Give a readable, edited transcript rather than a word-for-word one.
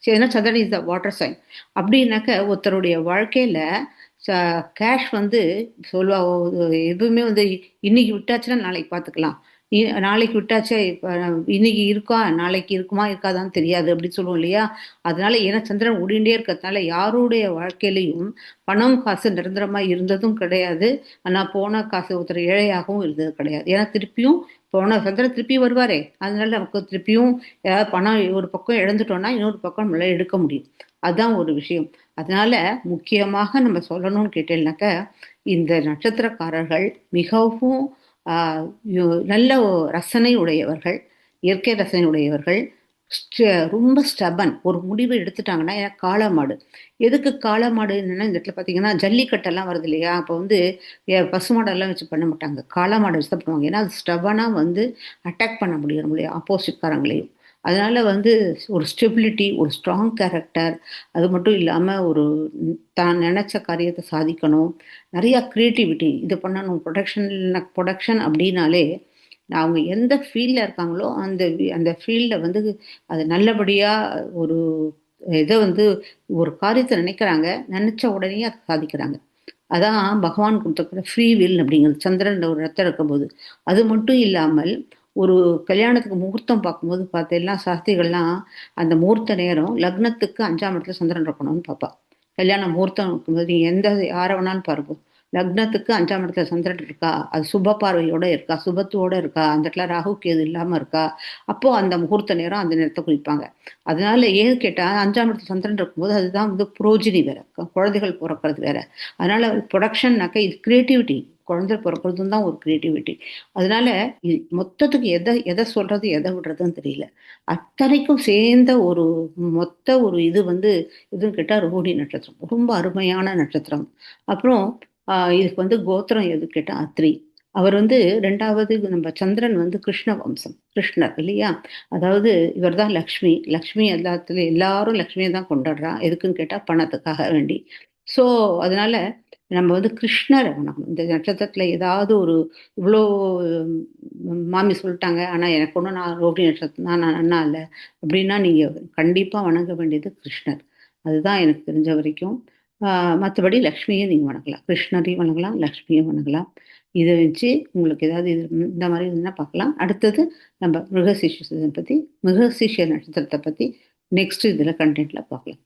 ஏன்னா சந்திரன் is the water sign. அப்படின்னாக்க ஒருத்தருடைய வாழ்க்கையில ச கேஷ் வந்து சொல்லுவா எதுவுமே வந்து இன்னைக்கு விட்டாச்சுன்னா நாளைக்கு பார்த்துக்கலாம். நாளைக்கு விட்டாச்சே இப்ப இன்னைக்கு இருக்கா, நாளைக்கு இருக்குமா இருக்காதான்னு தெரியாது அப்படின்னு சொல்லுவோம் இல்லையா? அதனால ஏன்னா சந்திரன் ஓடிண்டே இருக்கிறதுனால யாருடைய வாழ்க்கையிலயும் பணம், காசு நிரந்தரமா இருந்ததும் கிடையாது. ஆனா போன காசு ஒருத்தர் ஏழையாகவும் இருந்தது கிடையாது. ஏன்னா திருப்பியும் போன சந்திரன் திருப்பி வருவாரே! அதனால நமக்கு திருப்பியும் ஏதாவது பணம் ஒரு பக்கம் இழந்துட்டோம்னா, இன்னொரு பக்கம் நம்மளால எடுக்க முடியும். அதான் ஒரு விஷயம். அதனால முக்கியமாக நம்ம சொல்லணும்னு கேட்டீங்கன்னாக்க, இந்த நட்சத்திரக்காரர்கள் மிகவும் ஆ யோ நல்ல ரசனை உடையவர்கள், இயற்கை ரசனை உடையவர்கள். ஸ்ட ரொம்ப ஸ்டபன். ஒரு முடிவு எடுத்துட்டாங்கன்னா ஏன்னா காளமாடு. எதுக்கு காளமாடு என்னன்னா, இந்த இடத்துல பார்த்தீங்கன்னா, ஜல்லிக்கட்டெல்லாம் வருது இல்லையா? அப்போ வந்து பசுமாடெல்லாம் வச்சு பண்ண மாட்டாங்க. காளமாடு வச்சு தான் பண்ணுவாங்க. ஏன்னா, அது ஸ்டபனா வந்து அட்டாக் பண்ண முடியும் நம்முடைய ஆப்போசிட்காரங்களையும். அதனால வந்து ஒரு ஸ்டெபிலிட்டி, ஒரு ஸ்ட்ராங் கேரக்டர், அது மட்டும் இல்லாம ஒரு தான் நெனச்ச காரியத்த சாதிக்கணும். நெறையா கிரியேட்டிவிட்டி. இது பண்ணணும். புரொடக்ஷன் அப்டின்னாலே, அவங்க எந்த ஃபீல்ட்ல இருக்காங்களோ, அந்த ஃபீல்ட வந்து அது நல்லபடியா ஒரு இத வந்து ஒரு காரியத்த நினைக்கிறாங்க. நெனச்ச உடனேயே அத சாதிக்கிறாங்க. அதான் பகவான் குடுத்திருக்கிற ஃப்ரீ வில் அப்படிங்கிறது. சந்திரன்ல ஒரு ரத்தம் இருக்கும்போது. அது மட்டும் இல்லாமல், ஒரு கல்யாணத்துக்கு முகூர்த்தம் பார்க்கும்போது பார்த்தீங்கன்னா, சாஸ்திரிகள்லாம் அந்த முகூர்த்த நேரம் லக்னத்துக்கு 5ஆம் இடத்துல சந்திரன் இருக்கணும்னு பார்ப்பா. கல்யாண முகூர்த்தம் இருக்கும்போது நீங்க யார வேணாலும் பாருங்க. லக்னத்துக்கு 5ஆம் இடத்துல சந்திரன் இருக்கா? அது சுப பார்வையோட இருக்கா? சுபத்துவோட இருக்கா? அந்த இடத்துல ராகு, கேது இல்லாம இருக்கா? அப்போ அந்த முகூர்த்த நேரம் அந்த நேரத்த குறிப்பாங்க. அதனால ஏன்னு கேட்டா 5ஆம் இடத்துல சந்திரன் இருக்கும்போது அதுதான் வந்து புரோஜினி வேற. குழந்தைகள் பொறக்கிறது வேற. அதனால புரொடக்ஷன்னாக்க இது கிரியேட்டிவிட்டி. குழந்தை பொறக்கிறதும் தான் ஒரு கிரியேட்டிவிட்டி. அதனால மொத்தத்துக்கு எத சொல்றது, எத விடுறதுன்னு தெரியல. அத்தனைக்கும் சேர்ந்த ஒரு மொத்த ஒரு இது வந்து எதுன்னு கேட்டா ரோஹிணி நட்சத்திரம். ரொம்ப அருமையான நட்சத்திரம். அப்புறம் இதுக்கு வந்து கோத்திரம் எதுன்னு கேட்டா அத்ரி. அவர் வந்து 2வது நம்ம சந்திரன் வந்து கிருஷ்ண வம்சம். கிருஷ்ணர் இல்லையா? அதாவது இவர் தான் லக்ஷ்மி. லக்ஷ்மி எல்லாத்துலயும் எல்லாரும் லக்ஷ்மிய தான் கொண்டாடுறா. எதுக்குன்னு கேட்டா பணத்துக்காக வேண்டி. ஸோ, அதனால நம்ம வந்து கிருஷ்ணர வணங்கணும். இந்த நட்சத்திரத்தில ஏதாவது ஒரு இவ்ளோ மாமி சொல்ட்டாங்க. ஆனா எனக்கு ஒண்ணும் நான் ரோகிணி நட்சத்திரம் தான் நான் நன்னா இல்ல. அப்டின்னா நீங்க கண்டிப்பா வணங்க வேண்டியது கிருஷ்ணர். அதுதான் எனக்கு தெரிஞ்ச வரைக்கும். ஆ மத்தபடி லக்ஷ்மிய நீங்க வணங்கலாம். கிருஷ்ணரையும் வணங்கலாம், லக்ஷ்மியும் வணங்கலாம். இத வச்சு உங்களுக்கு ஏதாவது இது இந்த மாரி இருந்தா பார்க்கலாம். அடுத்தது நம்ம மிருகசீரிஷ பத்தி மிருகசீரிஷ நட்சத்திரத்த பத்தி நெக்ஸ்ட் இதுல கன்டென்ட்ல பார்க்கலாம்.